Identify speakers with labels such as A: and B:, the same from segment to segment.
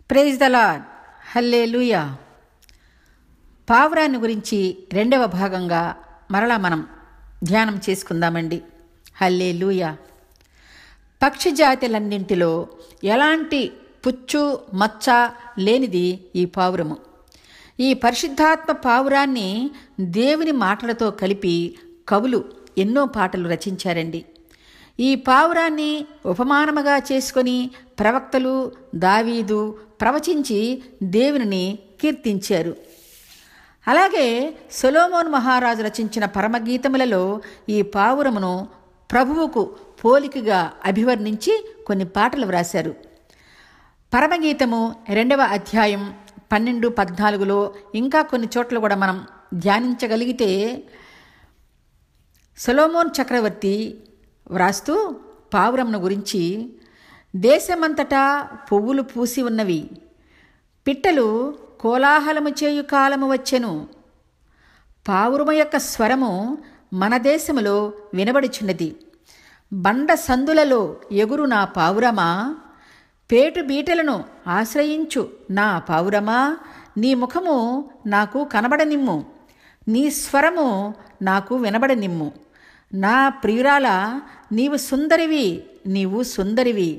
A: Praise the lord. Hallelujah. పావురాన్ని గురించి రెండవ భాగంగా మరలా మనం ధ్యానం చేసుకుందామండి. హల్లెలూయా. పక్షి జాతులన్నింటిలో ఎలాంటి పుచ్చు మచ్చ లేనిది ఈ పావురము. ఈ పరిశుద్ధాత్మ పావురాన్ని దేవుని మాటలతో కలిపి కవులు ఎన్నో పాటలు రచించారండి. ఈ పావురాన్ని ఉపమానముగా చేసుకొని ప్రవక్తలు దావీదు ప్రవచించి దేవునిని కీర్తించారు. అలాగే సొలొమోను మహారాజు రచించిన పరమగీతములలో ఈ పావురమును ప్రభువుకు పోలికగా అభివర్ణించి కొన్ని పాటలు వ్రాశారు. పరమగీతము 2వ అధ్యాయం 12-14 ఇంకా కొన్ని చోట్ల కూడా మనం ధ్యానించగలిగితే సొలొమోను చక్రవర్తి వ్రాస్తూ పావురమును గురించి, దేశమంతటా పువ్వులు పూసి ఉన్నవి, పిట్టలు కోలాహలము చేయు కాలము వచ్చెను, పావురము యొక్క స్వరము మన దేశములో వినబడుచున్నది, బండ సందులలో ఎగురు నా పావురమా, పేటు బీటలను ఆశ్రయించు నా పావురమా, నీ ముఖము నాకు కనబడనిమ్ము, నీ స్వరము నాకు వినబడనిమ్ము, నా ప్రియురాల నీవు సుందరివి, నీవు సుందరివి,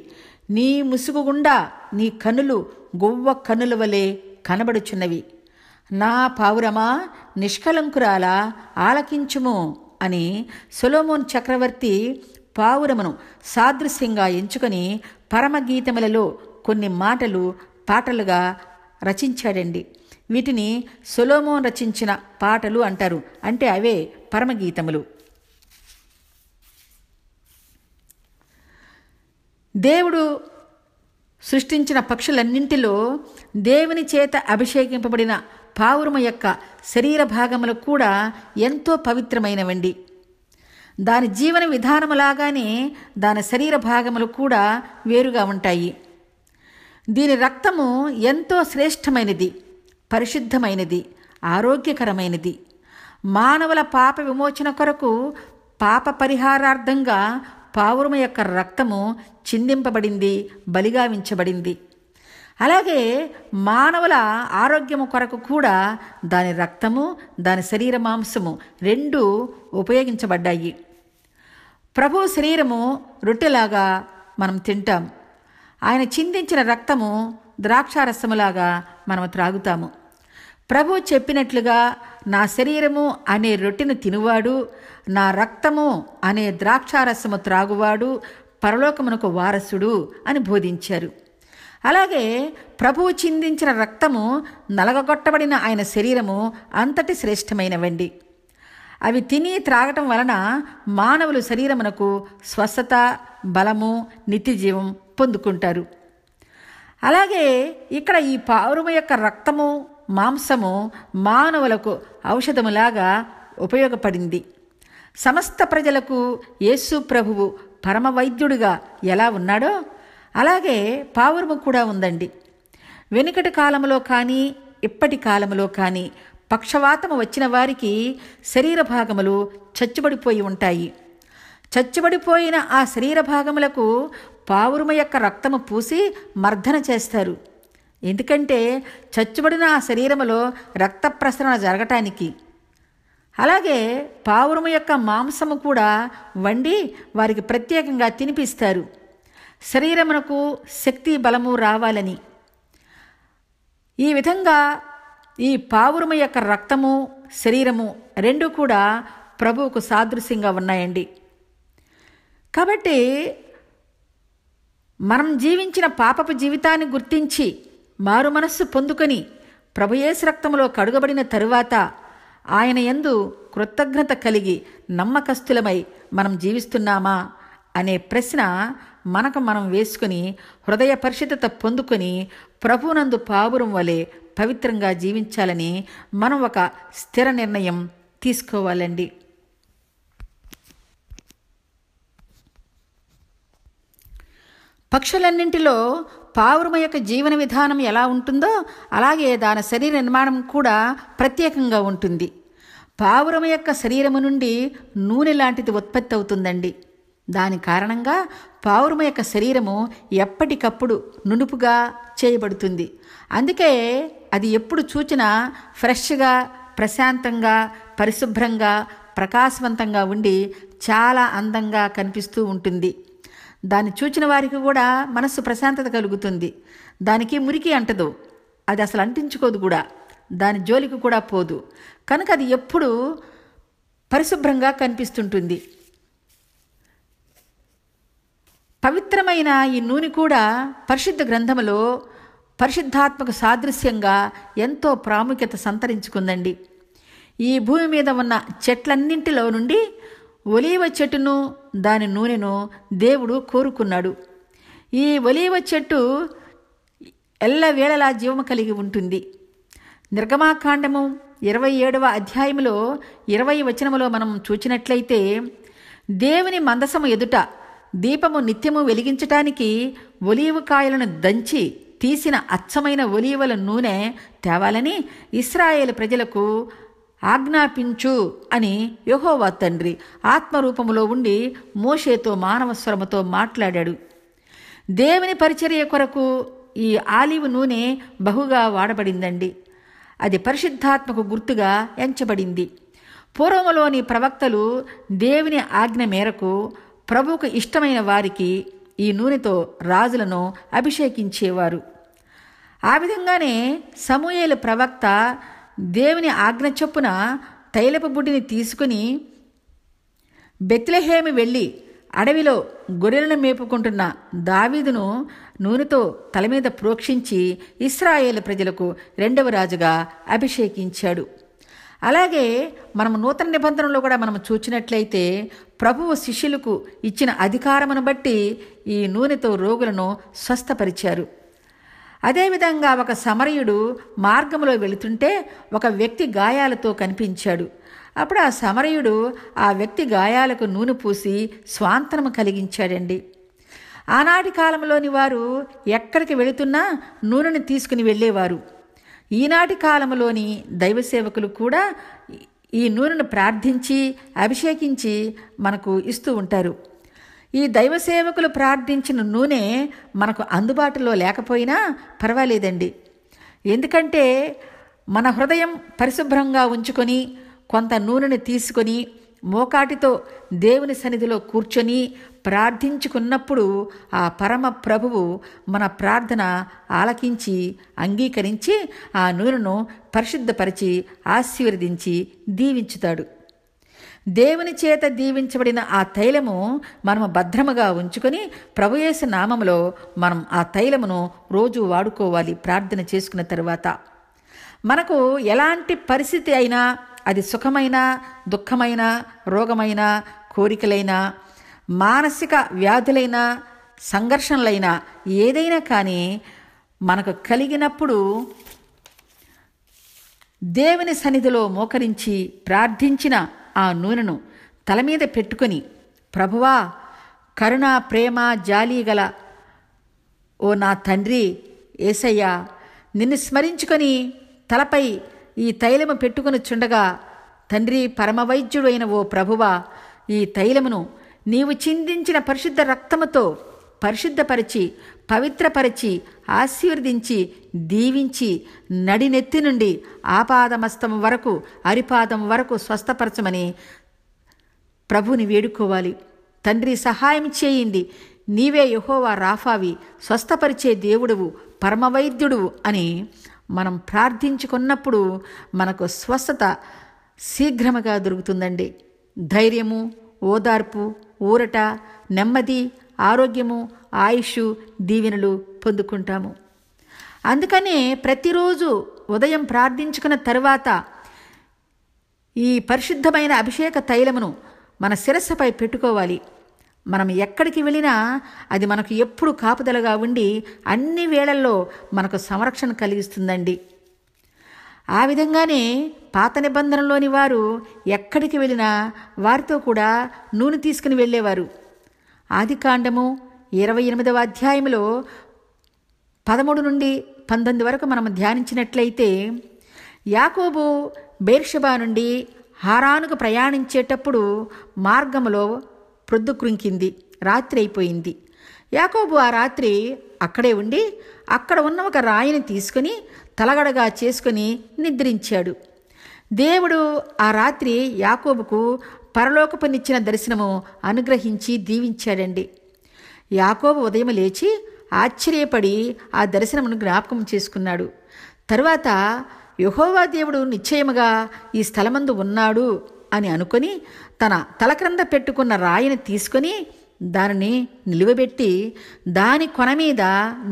A: నీ ముసుగుగుండా నీ కనులు గువ్వ కనుల వలె కనబడుచున్నవి, నా పావురమా నిష్కలంకురాల ఆలకించుము అని సొలొమోను చక్రవర్తి పావురమును సాదృశ్యంగా ఎంచుకొని పరమగీతములలో కొన్ని మాటలు పాటలుగా రచించాడండి. వీటిని సొలొమోను రచించిన పాటలు అంటారు. అంటే అవే పరమగీతములు. దేవుడు సృష్టించిన పక్షులన్నింటిలో దేవుని చేత అభిషేకింపబడిన పావురము యొక్క శరీర భాగములు కూడా ఎంతో పవిత్రమైనవండి. దాని జీవన విధానములాగానే దాని శరీర భాగములు కూడా వేరుగా ఉంటాయి. దీని రక్తము ఎంతో శ్రేష్టమైనది, పరిశుద్ధమైనది, ఆరోగ్యకరమైనది. మానవుల పాప విమోచన కొరకు పాప పరిహారార్థంగా పావురము యొక్క రక్తము చిందింపబడింది, బలిగావించబడింది. అలాగే మానవుల ఆరోగ్యము కొరకు కూడా దాని రక్తము, దాని శరీర మాంసము రెండూ ఉపయోగించబడ్డాయి. ప్రభు శరీరము రొట్టెలాగా మనం తింటాం. ఆయన చిందించిన రక్తము ద్రాక్షారసములాగా మనం త్రాగుతాము. ప్రభు చెప్పినట్లుగా నా శరీరము అనే రొట్టెను తినువాడు, నా రక్తము అనే ద్రాక్షారసము త్రాగువాడు పరలోకమునకు వారసుడు అని బోధించారు. అలాగే ప్రభువు చిందించిన రక్తము, నలగగొట్టబడిన ఆయన శరీరము అంతటి శ్రేష్టమైనవండి. అవి తిని త్రాగటం వలన మానవులు శరీరమునకు స్వస్థత, బలము, నిత్యజీవం పొందుకుంటారు. అలాగే ఇక్కడ ఈ పావురము యొక్క రక్తము, మాంసము మానవులకు ఔషధములాగా ఉపయోగపడింది. సమస్త ప్రజలకు యేసు ప్రభువు పరమ వైద్యుడిగా ఎలా ఉన్నాడో అలాగే పావురము కూడా ఉందండి. వెనుకటి కాలంలో కానీ ఇప్పటి కాలంలో కానీ పక్షవాతము వచ్చిన వారికి శరీర భాగములు చచ్చుబడిపోయి ఉంటాయి. చచ్చుబడిపోయిన ఆ శరీర భాగములకు పావురము యొక్క రక్తము పూసి మర్దన చేస్తారు. ఎందుకంటే చచ్చుబడిన ఆ శరీరములో రక్త ప్రసరణ జరగటానికి. అలాగే పావురము యొక్క మాంసము కూడా వండి వారికి ప్రత్యేకంగా తినిపిస్తారు, శరీరమునకు శక్తి బలము రావాలని. ఈ విధంగా ఈ పావురము యొక్క రక్తము, శరీరము రెండూ కూడా ప్రభువుకు సాదృశ్యంగా ఉన్నాయండి. కాబట్టి మనం జీవించిన పాపపు జీవితాన్ని గుర్తించి మారు మనస్సు పొందుకొని ప్రభుయేసు రక్తములో కడుగబడిన తరువాత ఆయన యందు కృతజ్ఞత కలిగి నమ్మకస్తులమై మనం జీవిస్తున్నామా అనే ప్రశ్న మనకు మనం వేసుకుని హృదయ పరిశుద్ధత పొందుకొని ప్రభువునందు పావురం వలె పవిత్రంగా జీవించాలని మనం ఒక స్థిర నిర్ణయం తీసుకోవాలండి. పక్షులన్నింటిలో పావురము యొక్క జీవన విధానం ఎలా ఉంటుందో అలాగే దాని శరీర నిర్మాణం కూడా ప్రత్యేకంగా ఉంటుంది. పావురము యొక్క శరీరము నుండి నూనె లాంటిది ఉత్పత్తి అవుతుందండి. దాని కారణంగా పావురము యొక్క శరీరము ఎప్పటికప్పుడు నునుపుగా చేయబడుతుంది. అందుకే అది ఎప్పుడు చూచినా ఫ్రెష్గా, ప్రశాంతంగా, పరిశుభ్రంగా, ప్రకాశవంతంగా ఉండి చాలా అందంగా కనిపిస్తూ ఉంటుంది. దాన్ని చూచిన వారికి కూడా మనస్సు ప్రశాంతత కలుగుతుంది. దానికి మురికి అంటదు, అది అసలు అంటించుకోదు కూడా, దాని జోలికి కూడా పోదు. కనుక అది ఎప్పుడు పరిశుభ్రంగా కనిపిస్తుంటుంది. పవిత్రమైన ఈ నూనె కూడా పరిశుద్ధ గ్రంథములో పరిశుద్ధాత్మక సాదృశ్యంగా ఎంతో ప్రాముఖ్యత సంతరించుకుందండి. ఈ భూమి మీద ఉన్న చెట్లన్నింటిలో నుండి ఒలీవ చెట్టును, దాని నూనెను దేవుడు కోరుకున్నాడు. ఈ ఒలీవ చెట్టు ఎల్లవేళలా జీవము కలిగి ఉంటుంది. నిర్గమాకాండము 27వ అధ్యాయములో 20వ వచనములో మనం చూచినట్లయితే, దేవుని మందసము ఎదుట దీపము నిత్యము వెలిగించటానికి ఒలీవ కాయలను దంచి తీసిన అచ్చమైన ఒలీవల నూనె తేవాలని ఇశ్రాయేలు ప్రజలకు ఆజ్ఞాపించు అని యెహోవా తండ్రి ఆత్మరూపములో ఉండి మోషేతో మానవ స్వరముతో మాట్లాడాడు. దేవుని పరిచర్య కొరకు ఈ ఆలివ్ నూనె బహుగా వాడబడిందండి. అది పరిశుద్ధాత్మకు గుర్తుగా ఎంచబడింది. పూర్వములోని ప్రవక్తలు దేవుని ఆజ్ఞ మేరకు ప్రభువుకు ఇష్టమైన వారికి ఈ నూనెతో రాజులను అభిషేకించేవారు. ఆ విధంగానే సమూయేలు ప్రవక్త దేవుని ఆజ్ఞ చొప్పున తైలపు బుడ్డిని తీసుకుని బెత్లెహేము వెళ్ళి అడవిలో గొర్రెలను మేపుకుంటున్న దావీదును నూనెతో తల మీద ప్రోక్షించి ఇశ్రాయేలు ప్రజలకు 2వ రాజుగా అభిషేకించాడు. అలాగే మనం నూతన నిబంధనలో కూడా మనం చూచినట్లయితే ప్రభువు శిష్యులకు ఇచ్చిన అధికారమును బట్టి ఈ నూనెతో రోగులను స్వస్థపరిచారు. అదేవిధంగా ఒక సమరయుడు మార్గంలో వెళుతుంటే ఒక వ్యక్తి గాయాలతో కనిపించాడు. అప్పుడు ఆ సమరయుడు ఆ వ్యక్తి గాయాలకు నూనె పూసి స్వాంతనము కలిగించాడండి. ఆనాటి కాలంలోని వారు ఎక్కడికి వెళుతున్నా నూనెను తీసుకుని వెళ్ళేవారు. ఈనాటి కాలంలోని దైవ సేవకులు కూడా ఈ నూనెను ప్రార్థించి అభిషేకించి మనకు ఇస్తూ ఉంటారు. ఈ దైవ సేవకులు ప్రార్థించిన నూనె మనకు అందుబాటులో లేకపోయినా పర్వాలేదండి. ఎందుకంటే మన హృదయం పరిశుభ్రంగా ఉంచుకొని కొంత నూనెని తీసుకొని మోకాటితో దేవుని సన్నిధిలో కూర్చొని ప్రార్థించుకున్నప్పుడు ఆ పరమ ప్రభువు మన ప్రార్థన ఆలకించి అంగీకరించి ఆ నూనెను పరిశుద్ధపరిచి ఆశీర్వదించి దీవించుతాడు. దేవుని చేత దీవించబడిన ఆ తైలము మనము భద్రముగా ఉంచుకొని ప్రభుయేసు నామములో మనం ఆ తైలమును రోజు వాడుకోవాలి. ప్రార్థన చేసుకున్న తరువాత మనకు ఎలాంటి పరిస్థితి అయినా, అది సుఖమైన, దుఃఖమైన, రోగమైన, కోరికలైనా, మానసిక వ్యాధులైనా, సంఘర్షణలైనా, ఏదైనా కానీ మనకు కలిగినప్పుడు దేవుని సన్నిధిలో మోకరించి ప్రార్థించిన ఆ నూనెను తల మీద పెట్టుకొని, ప్రభువా, కరుణ, ప్రేమ, జాలి గల ఓ నా తండ్రి యేసయ్యా, నిన్ను స్మరించుకొని తలపై ఈ తైలము పెట్టుకుని చుండగా, తండ్రి పరమవైద్యుడు అయిన ఓ ప్రభువా, ఈ తైలమును నీవు చిందించిన పరిశుద్ధ రక్తముతో పరిశుద్ధపరిచి పవిత్రపరిచి ఆశీర్వదించి దీవించి నడినెత్తి నుండి ఆపాదమస్తం వరకు అరిపాదం వరకు స్వస్థపరచమని ప్రభుని వేడుకోవాలి. తండ్రి సహాయం చేయండి, నీవే యెహోవా రాఫావి, స్వస్థపరిచే దేవుడువు, పరమవైద్యుడువు అని మనం ప్రార్థించుకున్నప్పుడు మనకు స్వస్థత శీఘ్రముగా దొరుకుతుందండి. ధైర్యము, ఓదార్పు, ఊరట, నెమ్మది, ఆరోగ్యము, ఆయుష్, దీవెనలు పొందుకుంటాము. అందుకనే ప్రతిరోజు ఉదయం ప్రార్థించుకున్న తరువాత ఈ పరిశుద్ధమైన అభిషేక తైలమును మన శిరస్సుపై పెట్టుకోవాలి. మనం ఎక్కడికి వెళ్ళినా అది మనకు ఎప్పుడు కాపుదలగా ఉండి అన్ని వేళల్లో మనకు సంరక్షణ కలిగిస్తుందండి. ఆ విధంగానే పాత నిబంధనలోని వారు ఎక్కడికి వెళ్ళినా వారితో కూడా నూనె తీసుకుని వెళ్ళేవారు. ఆదికాండము 28వ అధ్యాయంలో 13 నుండి 19 వరకు మనం ధ్యానించినట్లయితే, యాకోబు బెర్షెబా నుండి హారానుకు ప్రయాణించేటప్పుడు మార్గములో ప్రొద్దు కృంకింది, రాత్రి అయిపోయింది. యాకోబు ఆ రాత్రి అక్కడే ఉండి అక్కడ ఉన్న ఒక రాయిని తీసుకుని తలగడగా చేసుకుని నిద్రించాడు. దేవుడు ఆ రాత్రి యాకోబుకు పరలోకపునిచ్చిన దర్శనము అనుగ్రహించి దీవించాడండి. యాకోబు ఉదయం లేచి ఆశ్చర్యపడి ఆ దర్శనమును జ్ఞాపకం చేసుకున్నాడు. తరువాత యెహోవా దేవుడు నిశ్చయముగా ఈ స్థలమందు ఉన్నాడు అని అనుకొని తన తల క్రింద పెట్టుకున్న రాయిని తీసుకొని దానిని నిలువబెట్టి దాని కొన మీద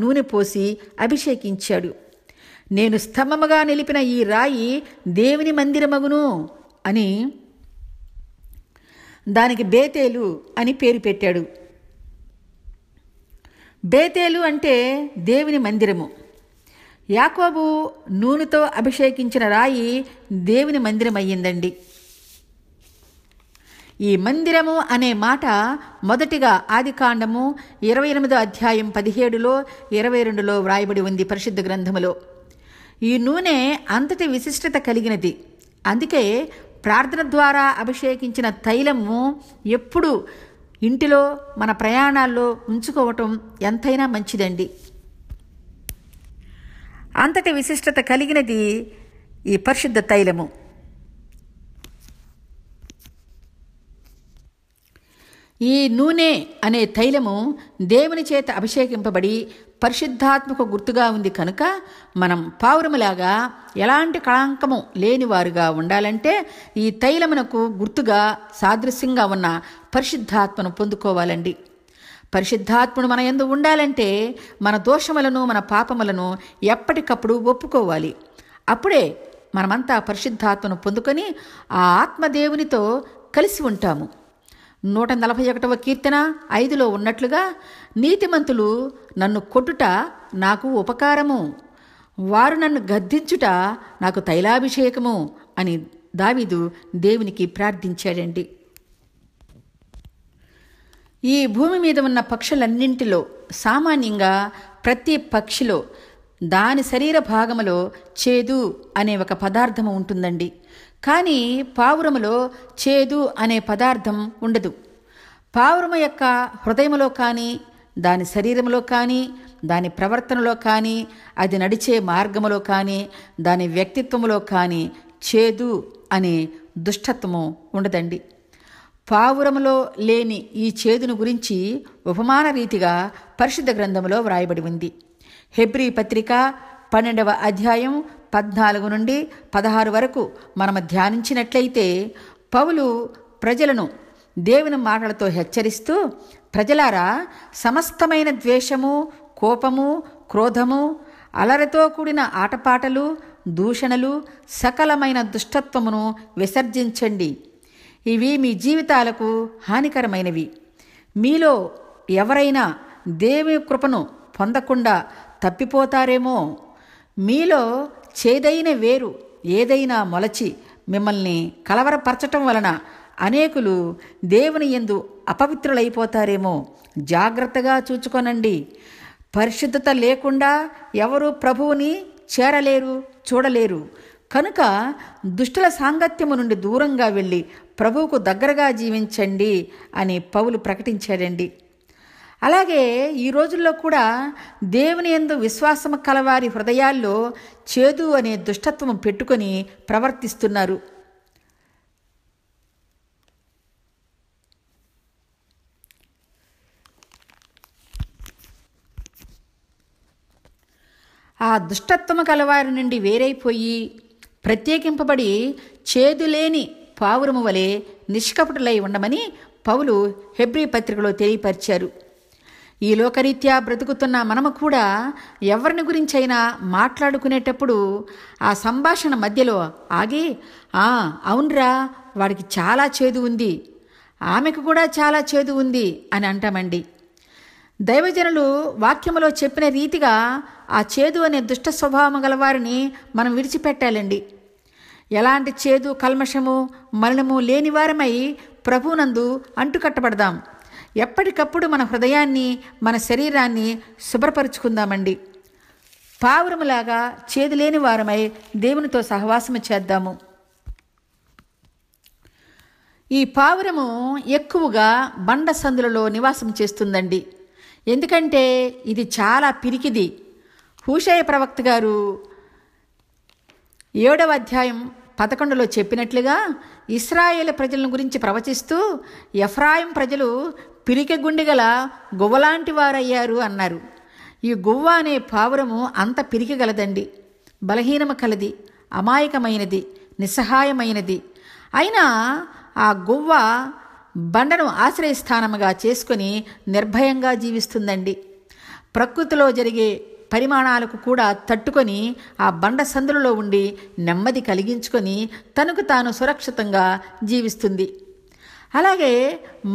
A: నూనె పోసి అభిషేకించాడు. నేను స్తంభముగా నిలిపిన ఈ రాయి దేవుని మందిరమగును అని దానికి బేతేలు అని పేరు పెట్టాడు. బేతేలు అంటే దేవుని మందిరము. యాకోబు నూనెతో అభిషేకించిన రాయి దేవుని మందిరం అయ్యిందండి. ఈ మందిరము అనే మాట మొదటిగా ఆదికాండము 28వ అధ్యాయం 17లో 22లో వ్రాయబడి ఉంది పరిశుద్ధ గ్రంథములో. ఈ నూనె అంతటి విశిష్టత కలిగినది. అందుకే ప్రార్థన ద్వారా అభిషేకించిన తైలము ఎప్పుడు ఇంటిలో మన ప్రయాణాల్లో ఉంచుకోవటం ఎంతైనా మంచిదండి. అంతటి విశిష్టత కలిగినది ఈ పరిశుద్ధ తైలము. ఈ నూనె అనే తైలము దేవుని చేత అభిషేకింపబడి పరిశుద్ధాత్మకు గుర్తుగా ఉంది కనుక మనం పావురములాగా ఎలాంటి కళంకము లేనివారుగా ఉండాలంటే ఈ తైలమునకు గుర్తుగా సాదృశ్యంగా ఉన్న పరిశుద్ధాత్మను పొందుకోవాలండి. పరిశుద్ధాత్ముడు మన యందు ఉండాలంటే మన దోషములను మన పాపములను ఎప్పటికప్పుడు ఒప్పుకోవాలి. అప్పుడే మనమంతా పరిశుద్ధాత్మను పొందుకొని ఆ ఆత్మదేవునితో కలిసి ఉంటాము. 141వ కీర్తన 5లో ఉన్నట్లుగా నీతిమంతులు నన్ను కొట్టుట నాకు ఉపకారము, వారు నన్ను గద్దించుట నాకు తైలాభిషేకము అని దావీదు దేవునికి ప్రార్థించాడండి. ఈ భూమి మీద ఉన్న పక్షులన్నింటిలో సామాన్యంగా ప్రతి పక్షిలో దాని శరీర భాగములో చేదు అనే ఒక పదార్థము ఉంటుందండి. కానీ పావురములో చేదు అనే పదార్థం ఉండదు. పావురము యొక్క హృదయములో కానీ దాని శరీరములో కానీ దాని ప్రవర్తనలో కానీ అది నడిచే మార్గములో కానీ దాని వ్యక్తిత్వములో కానీ చేదు అనే దుష్టత్వము ఉండదండి. పావురములో లేని ఈ చేదును గురించి ఉపమాన రీతిగా పరిశుద్ధ గ్రంథములో వ్రాయబడి ఉంది. హెబ్రీ పత్రిక 12వ అధ్యాయం 14 నుండి 16 వరకు మనము ధ్యానించినట్లయితే పౌలు ప్రజలను దేవుని మాటలతో హెచ్చరిస్తూ, ప్రజలారా, సమస్తమైన ద్వేషము, కోపము, క్రోధము, అలరితో కూడిన ఆటపాటలు, దూషణలు, సకలమైన దుష్టత్వమును విసర్జించండి. ఇవి మీ జీవితాలకు హానికరమైనవి. మీలో ఎవరైనా దేవుని కృపను పొందకుండా తప్పిపోతారేమో. మీలో చేదైన వేరు ఏదైనా మొలచి మిమ్మల్ని కలవరపరచటం వలన అనేకులు దేవుని యందు అపవిత్రులైపోతారేమో. జాగ్రత్తగా చూచుకొనండి. పరిశుద్ధత లేకుండా ఎవరు ప్రభువుని చేరలేరు, చూడలేరు. కనుక దుష్టుల సాంగత్యము నుండి దూరంగా వెళ్ళి ప్రభువుకు దగ్గరగా జీవించండి అని పౌలు ప్రకటించాడండి. అలాగే ఈ రోజుల్లో కూడా దేవుని యందు విశ్వాసము కలవారి హృదయాల్లో చేదు అనే దుష్టత్వము పెట్టుకొని ప్రవర్తిస్తున్నారు. ఆ దుష్టత్వము కలవారి నుండి వేరైపోయి ప్రత్యేకింపబడి చేదులేని పావురము వలె నిష్కపటులై ఉండమని పౌలు హెబ్రీ పత్రికలో తెలియపరిచారు. ఈ లోకరీత్యా బ్రతుకుతున్న మనము కూడా ఎవరిని గురించైనా మాట్లాడుకునేటప్పుడు ఆ సంభాషణ మధ్యలో ఆగి, అవునరా, వాడికి చాలా చేదు ఉంది, ఆమెకు కూడా చాలా చేదు ఉంది అని అంటామండి. దైవజనులు వాక్యములో చెప్పిన రీతిగా ఆ చేదు అనే దుష్ట స్వభావం గల వారిని మనం విడిచిపెట్టాలండి. ఎలాంటి చేదు, కల్మషము, మలినము లేని వారమై ప్రభువునందు అంటుకట్టబడదాం. ఎప్పటికప్పుడు మన హృదయాన్ని, మన శరీరాన్ని శుభ్రపరుచుకుందామండి. పావురములాగా చేదు లేని వారమై దేవునితో సహవాసము చేద్దాము. ఈ పావురము ఎక్కువగా బండ సందులలో నివాసం చేస్తుందండి. ఎందుకంటే ఇది చాలా పిరికిది. హూషయ ప్రవక్త గారు 7వ అధ్యాయం 11లో చెప్పినట్లుగా ఇశ్రాయేలు ప్రజలను గురించి ప్రవచిస్తూ ఎఫ్రాయిం ప్రజలు పిరికి గుండె గల గువ్వలాంటి వారయ్యారు అన్నారు. ఈ గువ్వ అనే పావురము అంత పిరికిగలదండి. బలహీనము కలది, అమాయకమైనది, నిస్సహాయమైనది. అయినా ఆ గువ్వ బండను ఆశ్రయస్థానముగా చేసుకొని నిర్భయంగా జీవిస్తుందండి. ప్రకృతిలో జరిగే పరిమాణాలకు కూడా తట్టుకొని ఆ బండ సందులలో ఉండి నెమ్మది కలిగించుకొని తనకు తాను సురక్షితంగా జీవిస్తుంది. అలాగే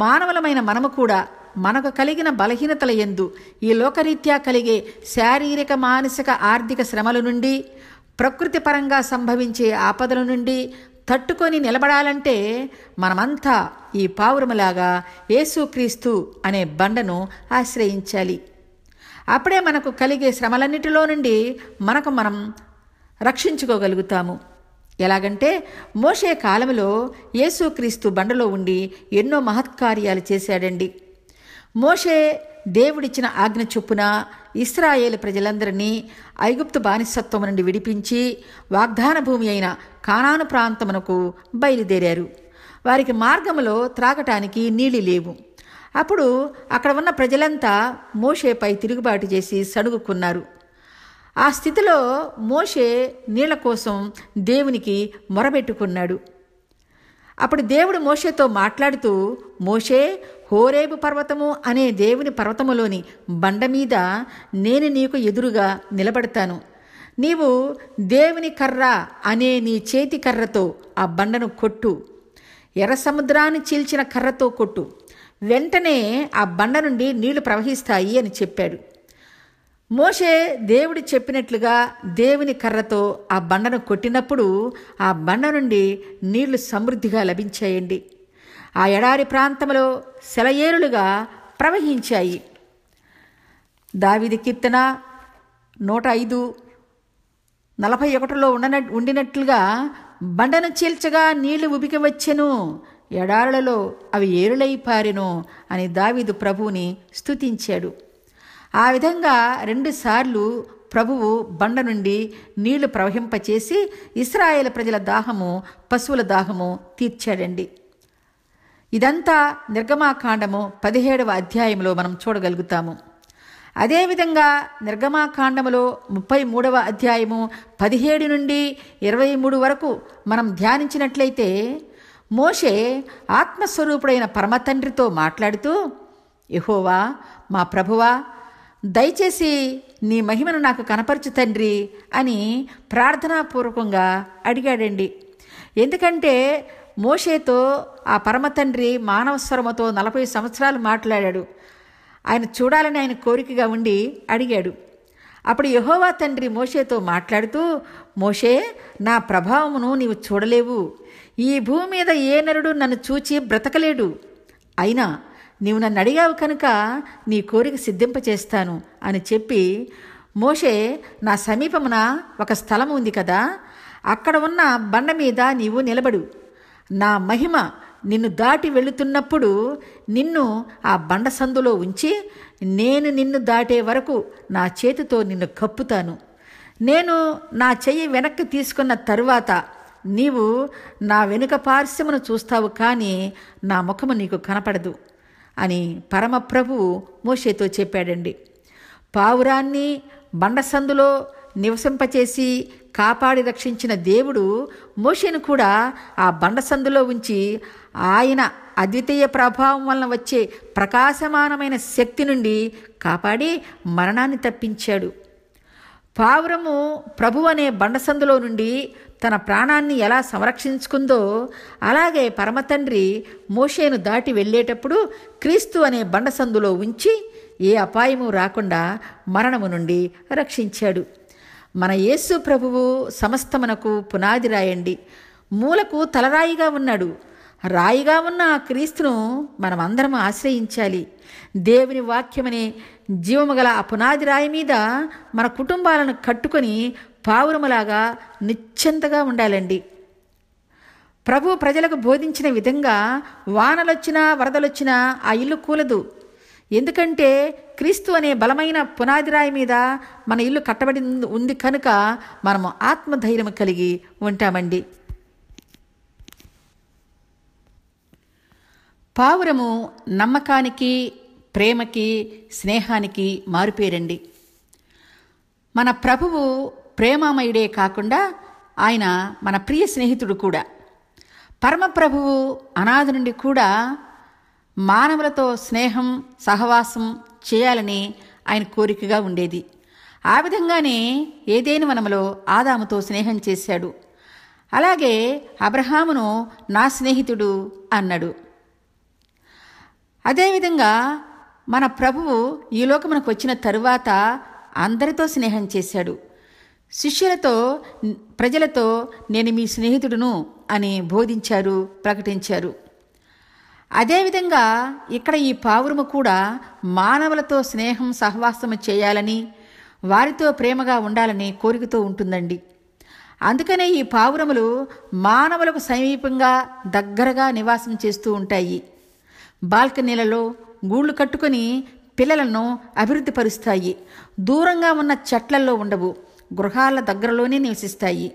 A: మానవులమైన మనము కూడా మనకు కలిగిన బలహీనతల యందు ఈ లోకరీత్యా కలిగే శారీరక, మానసిక, ఆర్థిక శ్రమల నుండి, ప్రకృతి పరంగా సంభవించే ఆపదల నుండి తట్టుకొని నిలబడాలంటే మనమంతా ఈ పావురములాగా యేసుక్రీస్తు అనే బండను ఆశ్రయించాలి. అప్పుడే మనకు కలిగే శ్రమలన్నిటిలో నుండి మనకు మనం రక్షించుకోగలుగుతాము. ఎలాగంటే మోషే కాలంలో యేసుక్రీస్తు బండలో ఉండి ఎన్నో మహత్కార్యాలు చేశాడండి. మోషే దేవుడిచ్చిన ఆజ్ఞ చొప్పున ఇశ్రాయేలు ప్రజలందరినీ ఐగుప్తు బానిసత్వం నుండి విడిపించి వాగ్దాన భూమి అయిన కానాను ప్రాంతమునకు బయలుదేరారు. వారికి మార్గములో త్రాగటానికి నీళ్లు లేవు. అప్పుడు అక్కడ ఉన్న ప్రజలంతా మోషేపై తిరుగుబాటు చేసి సణుగుకున్నారు. ఆ స్థితిలో మోషే నీళ్ల కోసం దేవునికి మొరబెట్టుకున్నాడు. అప్పుడు దేవుడు మోషేతో మాట్లాడుతూ, మోషే, హోరేబు పర్వతము అనే దేవుని పర్వతములోని బండ మీద నేను నీకు ఎదురుగా నిలబడతాను. నీవు దేవుని కర్ర అనే నీ చేతి కర్రతో ఆ బండను కొట్టు. ఎర్ర సముద్రాన్ని చీల్చిన కర్రతో కొట్టు. వెంటనే ఆ బండ నుండి నీళ్లు ప్రవహిస్తాయి అని చెప్పాడు. మోషే దేవుడు చెప్పినట్లుగా దేవుని కర్రతో ఆ బండను కొట్టినప్పుడు ఆ బండ నుండి నీళ్లు సమృద్ధిగా లభించాయండి. ఆ ఎడారి ప్రాంతంలో సెలయేరులుగా ప్రవహించాయి. దావీదు కీర్తన 105:41లో ఉండినట్లుగా బండను చీల్చగా నీళ్లు ఉబికి వచ్చెను, ఎడారులలో అవి ఏరులై పారెను అని దావీదు ప్రభువుని స్తుతించాడు. ఆ విధంగా 2 సార్లు ప్రభువు బండ నుండి నీళ్లు ప్రవహింపచేసి ఇశ్రాయేలు ప్రజల దాహము, పశువుల దాహము తీర్చాడండి. ఇదంతా నిర్గమాకాండము 17వ అధ్యాయంలో మనం చూడగలుగుతాము. అదేవిధంగా నిర్గమాకాండములో 33వ అధ్యాయము 17 నుండి 23 వరకు మనం ధ్యానించినట్లయితే మోషే ఆత్మస్వరూపుడైన పరమతండ్రితో మాట్లాడుతూ, యెహోవా మా ప్రభువా, దయచేసి నీ మహిమను నాకు కనపరచు తండ్రి అని ప్రార్థనాపూర్వకంగా అడిగాడండి. ఎందుకంటే మోషేతో ఆ పరమతండ్రి మానవ స్వరముతో 40 సంవత్సరాలు మాట్లాడాడు. ఆయన చూడాలని ఆయన కోరికగా ఉండి అడిగాడు. అప్పుడు యెహోవా తండ్రి మోషేతో మాట్లాడుతూ, మోషే, నా ప్రభావమును నీవు చూడలేవు. ఈ భూమి మీద ఏ నరుడు నన్ను చూచి బ్రతకలేడు. అయినా నీవు నన్ను అడిగావు కనుక నీ కోరిక సిద్ధింపచేస్తాను అని చెప్పి, మోషే, నా సమీపమున ఒక స్థలం ఉంది కదా, అక్కడ ఉన్న బండ మీద నీవు నిలబడు. నా మహిమ నిన్ను దాటి వెళుతున్నప్పుడు నిన్ను ఆ బండ సందులో ఉంచి నేను నిన్ను దాటే వరకు నా చేతితో నిన్ను కప్పుతాను. నేను నా చెయ్యి వెనక్కి తీసుకున్న తరువాత నీవు నా వెనుక పార్శ్వమును చూస్తావు, కానీ నా ముఖము నీకు కనపడదు అని పరమప్రభువు మోషేతో చెప్పాడండి. పావురాన్ని బండసందులో నివసింపచేసి కాపాడి రక్షించిన దేవుడు మోషేను కూడా ఆ బండసందులో ఉంచి ఆయన అద్వితీయ ప్రభావం వలన వచ్చే ప్రకాశమానమైన శక్తి నుండి కాపాడి మరణాన్ని తప్పించాడు. పావురము ప్రభు అనే బండసందులో నుండి తన ప్రాణాన్ని ఎలా సంరక్షించుకుందో అలాగే పరమతండ్రి మోషేను దాటి వెళ్ళేటప్పుడు క్రీస్తు అనే బండసందులో ఉంచి ఏ అపాయము రాకుండా మరణము నుండి రక్షించాడు. మన యేసు ప్రభువు సమస్తమునకు పునాది రాయండి. మూలకు తలరాయిగా ఉన్నాడు. రాయిగా ఉన్న ఆ క్రీస్తును మనమందరం ఆశ్రయించాలి. దేవుని వాక్యమనే జీవము గల ఆ పునాది రాయి మీద మన కుటుంబాలను కట్టుకొని పావురములాగా నిశ్చింతగా ఉండాలండి. ప్రభు ప్రజలకు బోధించిన విధంగా వానలొచ్చినా వరదలొచ్చినా ఆ ఇల్లు కూలదు. ఎందుకంటే క్రీస్తు అనే బలమైన పునాదిరాయి మీద మన ఇల్లు కట్టబడి ఉంది కనుక మనము ఆత్మధైర్యం కలిగి ఉంటామండి. పావురము నమ్మకానికి, ప్రేమకి, స్నేహానికి మారుపేరండి. మన ప్రభువు ప్రేమమయుడే కాకుండా ఆయన మన ప్రియ స్నేహితుడు కూడా. పరమప్రభువు అనాది నుండి కూడా మానవులతో స్నేహం, సహవాసం చేయాలని ఆయన కోరికగా ఉండేది. ఆ విధంగానే ఏదెను వనములో ఆదాముతో స్నేహం చేశాడు. అలాగే అబ్రహామును నా స్నేహితుడు అన్నాడు. అదేవిధంగా మన ప్రభువు ఈ లోకమునకు వచ్చిన తరువాత అందరితో స్నేహం చేశాడు. శిష్యులతో, ప్రజలతో నేను మీ స్నేహితుడును అని బోధించారు, ప్రకటించారు. అదేవిధంగా ఇక్కడ ఈ పావురము కూడా మానవులతో స్నేహం, సహవాసము చేయాలని, వారితో ప్రేమగా ఉండాలని కోరికతో ఉంటుందండి. అందుకనే ఈ పావురములు మానవులకు సమీపంగా, దగ్గరగా నివాసం చేస్తూ ఉంటాయి. బాల్కనీలలో గూళ్ళు కట్టుకొని పిల్లలను అభివృద్ధి పరుస్తాయి. దూరంగా ఉన్న చెట్లల్లో ఉండవు, గృహాల దగ్గరలోనే నివసిస్తాయి.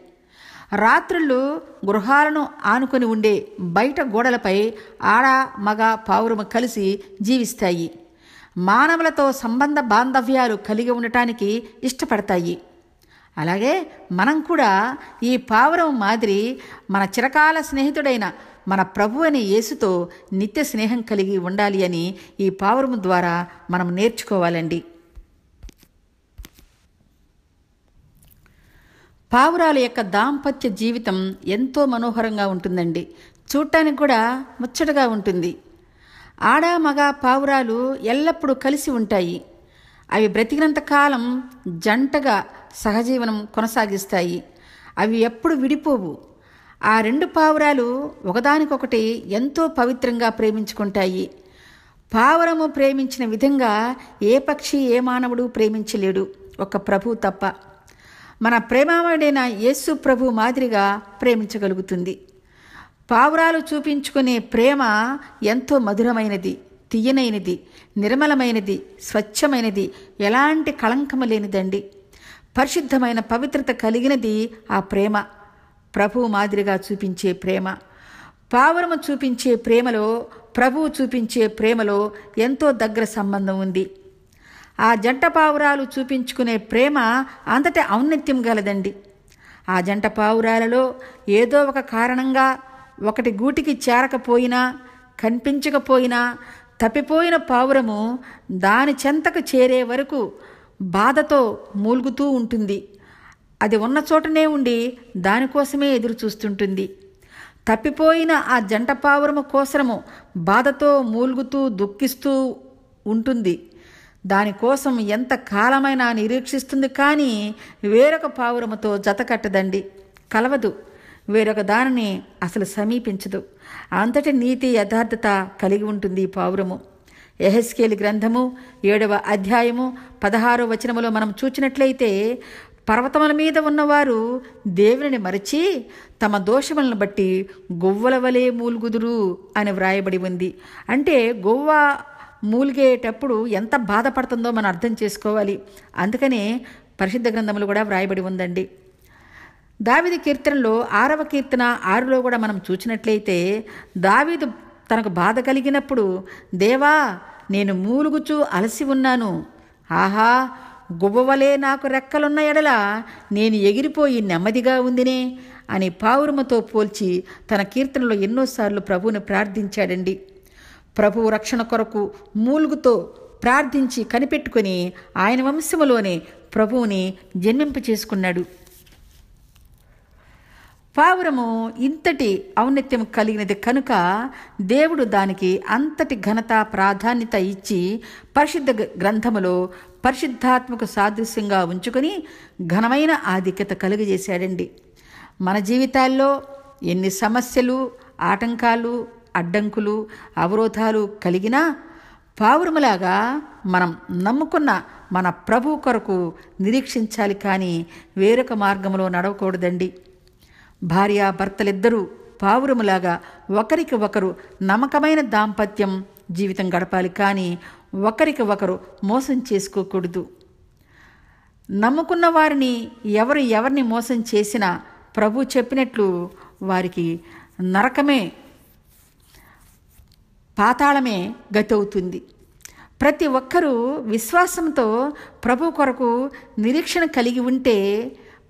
A: రాత్రుళ్ళు గృహాలను ఆనుకొని ఉండే బయట గోడలపై ఆడ, మగ పావురము కలిసి జీవిస్తాయి. మానవులతో సంబంధ బాంధవ్యాలు కలిగి ఉండటానికి ఇష్టపడతాయి. అలాగే మనం కూడా ఈ పావురం మాదిరి మన చిరకాల స్నేహితుడైన మన ప్రభు అనే యేసుతో నిత్య స్నేహం కలిగి ఉండాలి అని ఈ పావురము ద్వారా మనం నేర్చుకోవాలండి. పావురాల యొక్క దాంపత్య జీవితం ఎంతో మనోహరంగా ఉంటుందండి. చూడటానికి కూడా ముచ్చటగా ఉంటుంది. ఆడ, మగ పావురాలు ఎల్లప్పుడూ కలిసి ఉంటాయి. అవి బ్రతికినంత కాలం జంటగా సహజీవనం కొనసాగిస్తాయి. అవి ఎప్పుడు విడిపోవు. ఆ రెండు పావురాలు ఒకదానికొకటి ఎంతో పవిత్రంగా ప్రేమించుకుంటాయి. పావురము ప్రేమించిన విధంగా ఏ పక్షి, ఏ మానవుడు ప్రేమించలేడు, ఒక్క ప్రభు తప్ప. మన ప్రేమమయుడైన యేసు ప్రభు మాదిరిగా ప్రేమించగలుగుతుంది. పావురాలు చూపించుకునే ప్రేమ ఎంతో మధురమైనది, తీయనైనది, నిర్మలమైనది, స్వచ్ఛమైనది, ఎలాంటి కళంకము లేనిదండి. పరిశుద్ధమైన పవిత్రత కలిగినది ఆ ప్రేమ. ప్రభువు మాదిరిగా చూపించే ప్రేమ. పావురము చూపించే ప్రేమలో, ప్రభువు చూపించే ప్రేమలో ఎంతో దగ్గర సంబంధం ఉంది. ఆ జంట పావురాలు చూపించుకునే ప్రేమ అంతటి ఔన్నత్యం గలదండి. ఆ జంట పావురాలలో ఏదో ఒక కారణంగా ఒకటి గూటికి చేరకపోయినా, కనిపించకపోయినా, తప్పిపోయిన పావురము దాని చెంతకు చేరే వరకు బాధతో మూలుగుతూ ఉంటుంది. అది ఉన్న చోటనే ఉండి దానికోసమే ఎదురు చూస్తుంటుంది. తప్పిపోయిన ఆ జంట పావురము కోసము బాధతో మూలుగుతూ దుఃఖిస్తూ ఉంటుంది. దానికోసం ఎంత కాలమైనా నిరీక్షిస్తుంది, కానీ వేరొక పావురముతో జత కట్టదండి, కలవదు, వేరొక దానిని అసలు సమీపించదు. అంతటి నీతి, యథార్థత కలిగి ఉంటుంది ఈ పావురము. యెహెజ్కేలు గ్రంథము 7వ అధ్యాయము 16వ వచనములో మనం చూచినట్లయితే, పర్వతముల మీద ఉన్నవారు దేవుని మరచి తమ దోషములను బట్టి గొవ్వల వలె మూలుగుదురు అని వ్రాయబడి ఉంది. అంటే గొవ్వ మూలిగేటప్పుడు ఎంత బాధపడుతుందో మనం అర్థం చేసుకోవాలి. అందుకనే పరిశుద్ధ గ్రంథములు కూడా వ్రాయబడి ఉందండి. దావీదు కీర్తనలో 6వ కీర్తన 6లో కూడా మనం చూసినట్లయితే, దావీదు తనకు బాధ కలిగినప్పుడు, దేవా నేను మూలుగుచూ అలసి ఉన్నాను, ఆహా గువ్వవలే నాకు రెక్కలున్న ఎడల నేను ఎగిరిపోయి నెమ్మదిగా ఉందినే అని పావురముతో పోల్చి తన కీర్తనలో ఎన్నోసార్లు ప్రభువుని ప్రార్థించాడండి. ప్రభువు రక్షణ కొరకు మూలుగుతో ప్రార్థించి కనిపెట్టుకుని ఆయన వంశములోనే ప్రభువుని జన్మింప చేసుకున్నాడు. పావురము ఇంతటి ఔన్నత్యం కలిగినది కనుక దేవుడు దానికి అంతటి ఘనత, ప్రాధాన్యత ఇచ్చి పరిశుద్ధ గ్రంథములో పరిశుద్ధాత్మకు సాదృశ్యంగా ఉంచుకొని ఘనమైన ఆధిక్యత కలుగజేశాడండి. మన జీవితాల్లో ఎన్ని సమస్యలు, ఆటంకాలు, అడ్డంకులు, అవరోధాలు కలిగినా పావురములాగా మనం నమ్ముకున్న మన ప్రభు కొరకు నిరీక్షించాలి, కానీ వేరొక మార్గంలో నడవకూడదండి. భార్యాభర్తలిద్దరూ పావురములాగా ఒకరికి ఒకరు నమ్మకమైన దాంపత్యం జీవితం గడపాలి, కానీ ఒకరికి ఒకరు మోసం చేసుకోకూడదు. నమ్ముకున్న వారిని ఎవరిని మోసం చేసినా ప్రభు చెప్పినట్లు వారికి నరకమే, పాతాళమే గతవుతుంది. ప్రతి ఒక్కరూ విశ్వాసంతో ప్రభు కొరకు నిరీక్షణ కలిగి ఉంటే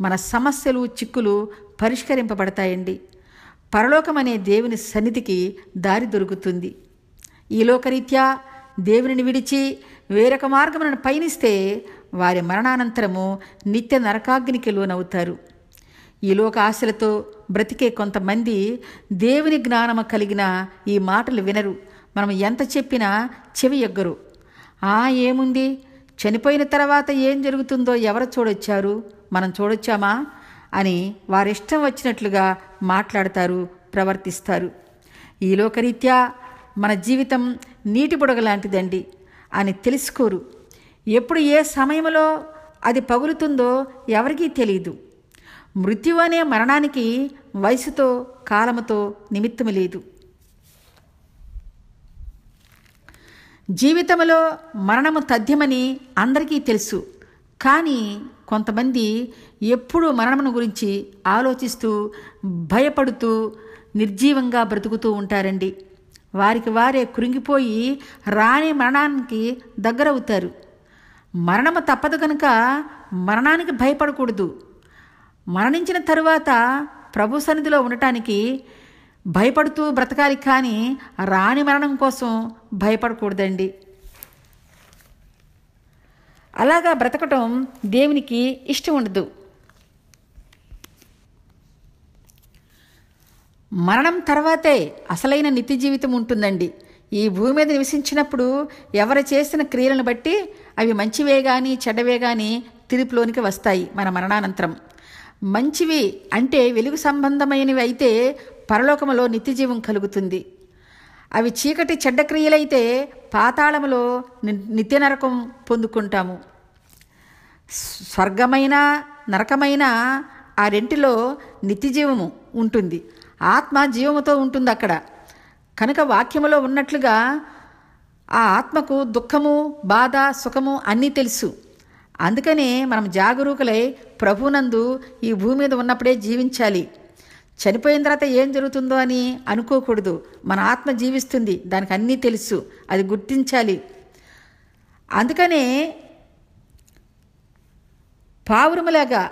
A: మన సమస్యలు, చిక్కులు పరిష్కరింపబడతాయండి. పరలోకమనే దేవుని సన్నిధికి దారి దొరుకుతుంది. ఈ లోకరీత్యా దేవునిని విడిచి వేరొక మార్గములను పయనిస్తే వారి మరణానంతరము నిత్య నరకాగ్నికి లోనవుతారు. ఈ లోక ఆశలతో బ్రతికే కొంతమంది దేవుని జ్ఞానము కలిగిన ఈ మాటలు వినరు. మనం ఎంత చెప్పినా చెవి ఎగ్గరు. ఏముంది, చనిపోయిన తర్వాత ఏం జరుగుతుందో ఎవరు చూడొచ్చారు, మనం చూడొచ్చామా అని వారిష్టం వచ్చినట్లుగా మాట్లాడతారు, ప్రవర్తిస్తారు. ఈ లోకరీత్యా మన జీవితం నీటి బుడగ లాంటిదండి అని తెలుసుకోరు. ఎప్పుడు ఏ సమయంలో అది పగులుతుందో ఎవరికీ తెలియదు. మృత్యు అనే మరణానికి వయసుతో, కాలముతో నిమిత్తము లేదు. జీవితంలో మరణము తథ్యమని అందరికీ తెలుసు. కానీ కొంతమంది ఎప్పుడూ మరణమును గురించి ఆలోచిస్తూ, భయపడుతూ, నిర్జీవంగా బ్రతుకుతూ ఉంటారండి. వారికి వారే కృంగిపోయి రాని మరణానికి దగ్గరవుతారు. మరణము తప్పదు కనుక మరణానికి భయపడకూడదు. మరణించిన తరువాత ప్రభు సన్నిధిలో ఉండటానికి భయపడుతూ బ్రతకాలి, కానీ రాని మరణం కోసం భయపడకూడదండి. అలాగా బ్రతకటం దేవునికి ఇష్టం ఉండదు. మరణం తర్వాతే అసలైన నిత్య జీవితం ఉంటుందండి. ఈ భూమి మీద నివసించినప్పుడు ఎవరు చేసిన క్రియలను బట్టి అవి మంచివే కానీ చెడ్డవే కానీ తీర్పులోనికి వస్తాయి మన మరణానంతరం. మంచివి అంటే వెలుగు సంబంధమైనవి అయితే పరలోకములో నిత్యజీవం కలుగుతుంది. అవి చీకటి చెడ్డ క్రియలైతే పాతాళములో నిత్య నరకం పొందుకుంటాము. స్వర్గమైన నరకమైన ఆ రెంటిలో నిత్యజీవము ఉంటుంది. ఆత్మ జీవముతో ఉంటుంది అక్కడ. కనుక వాక్యములో ఉన్నట్లుగా ఆ ఆత్మకు దుఃఖము, బాధ, సుఖము అన్నీ తెలుసు. అందుకనే మనం జాగరూకులై ప్రభునందు ఈ భూమి మీద ఉన్నప్పుడే జీవించాలి. చనిపోయిన తర్వాత ఏం జరుగుతుందో అని అనుకోకూడదు. మన ఆత్మ జీవిస్తుంది, దానికి అన్నీ తెలుసు, అది గుర్తించాలి. అందుకనే పావురములాగా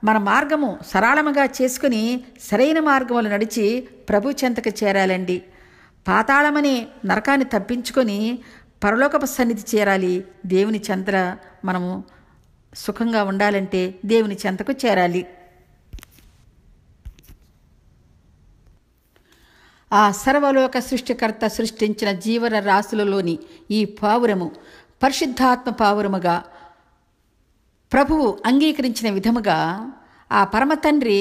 A: మన మార్గము సరళముగా చేసుకుని సరైన మార్గములు నడిచి ప్రభు చెంతకు చేరాలండి. పాతాళమనే నరకాన్ని తప్పించుకొని పరలోకపు సన్నిధి చేరాలి. దేవుని చెంత మనము సుఖంగా ఉండాలంటే దేవుని చెంతకు చేరాలి. ఆ సర్వలోక సృష్టికర్త సృష్టించిన జీవన రాశులలోని ఈ పావురము పరిశుద్ధాత్మ పావురముగా ప్రభువు అంగీకరించిన విధముగా ఆ పరమతండ్రి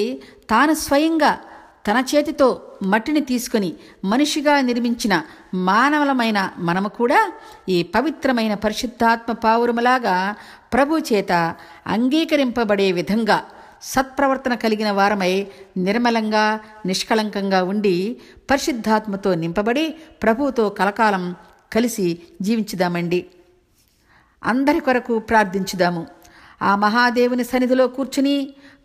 A: తాను స్వయంగా తన చేతితో మట్టిని తీసుకొని మనిషిగా నిర్మించిన మానవులమైన మనము కూడా ఈ పవిత్రమైన పరిశుద్ధాత్మ పావురములాగా ప్రభు చేత అంగీకరింపబడే విధంగా సత్ప్రవర్తన కలిగిన వారమై నిర్మలంగా నిష్కళంకంగా ఉండి పరిశుద్ధాత్మతో నింపబడి ప్రభువుతో కలకాలం కలిసి జీవించుదామండి. అందరి కొరకు ప్రార్థించుదాము. ఆ మహాదేవుని సన్నిధిలో కూర్చుని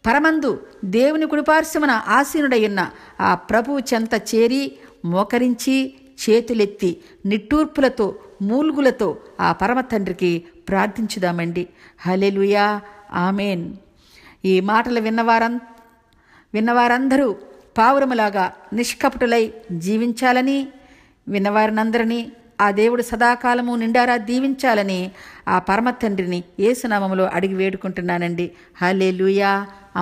A: పరమందు దేవుని కుడిపార్శ్వమున ఆసీనుడయ్యున్న ఆ ప్రభువు చెంత చేరి మోకరించి చేతులెత్తి నిట్టూర్పులతో మూల్గులతో ఆ పరమ తండ్రికి ప్రార్థించుదామండి. హల్లెలూయా, ఆమేన్. ఈ మాటలు విన్నవారందరూ పావురములాగా నిష్కపటులై జీవించాలని, విన్నవారినందరినీ ఆ దేవుడు సదాకాలము నిండారా దీవించాలని ఆ పరమ తండ్రిని యేసునామములో అడిగి వేడుకుంటున్నానండి. హల్లెలూయా,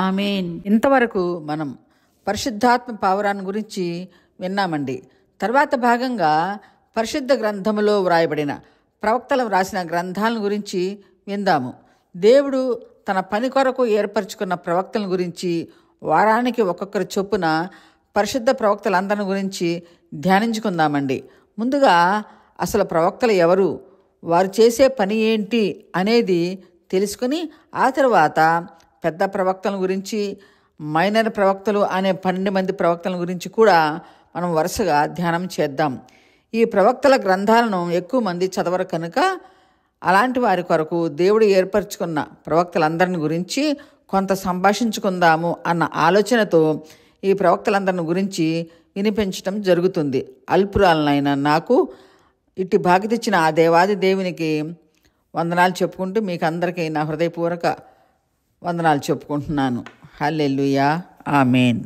A: ఆమేన్. ఇంతవరకు మనం పరిశుద్ధాత్మ పావురాన్ని గురించి విన్నామండి. తర్వాత భాగంగా పరిశుద్ధ గ్రంథములో వ్రాయబడిన ప్రవక్తలు రాసిన గ్రంథాలను గురించి విందాము. దేవుడు తన పని కొరకు ఏర్పరచుకున్న ప్రవక్తల గురించి వారానికి ఒక్కొక్కరి చొప్పున పరిశుద్ధ ప్రవక్తలందరి గురించి ధ్యానించుకుందామండి. ముందుగా అసలు ప్రవక్తలు ఎవరు, వారు చేసే పని ఏంటి అనేది తెలుసుకుని ఆ తర్వాత పెద్ద ప్రవక్తల గురించి, మైనర్ ప్రవక్తలు అనే 12 మంది ప్రవక్తల గురించి కూడా మనం వరుసగా ధ్యానం చేద్దాం. ఈ ప్రవక్తల గ్రంథాలను ఎక్కువ మంది చదవరు కనుక
B: అలాంటి వారి కొరకు దేవుడు ఏర్పరచుకున్న ప్రవక్తలందరిని గురించి కొంత సంభాషించుకుందాము అన్న ఆలోచనతో ఈ ప్రవక్తలందరిని గురించి వినిపించటం జరుగుతుంది. అల్పురాలనైనా నాకు ఇట్టి భాగ్యత ఇచ్చిన ఆ దేవాది దేవునికి వందనాలు చెప్పుకుంటూ మీకు అందరికీ నా హృదయపూర్వక వందనాలు చెప్పుకుంటున్నాను. హల్లెలూయా, ఆమేన్.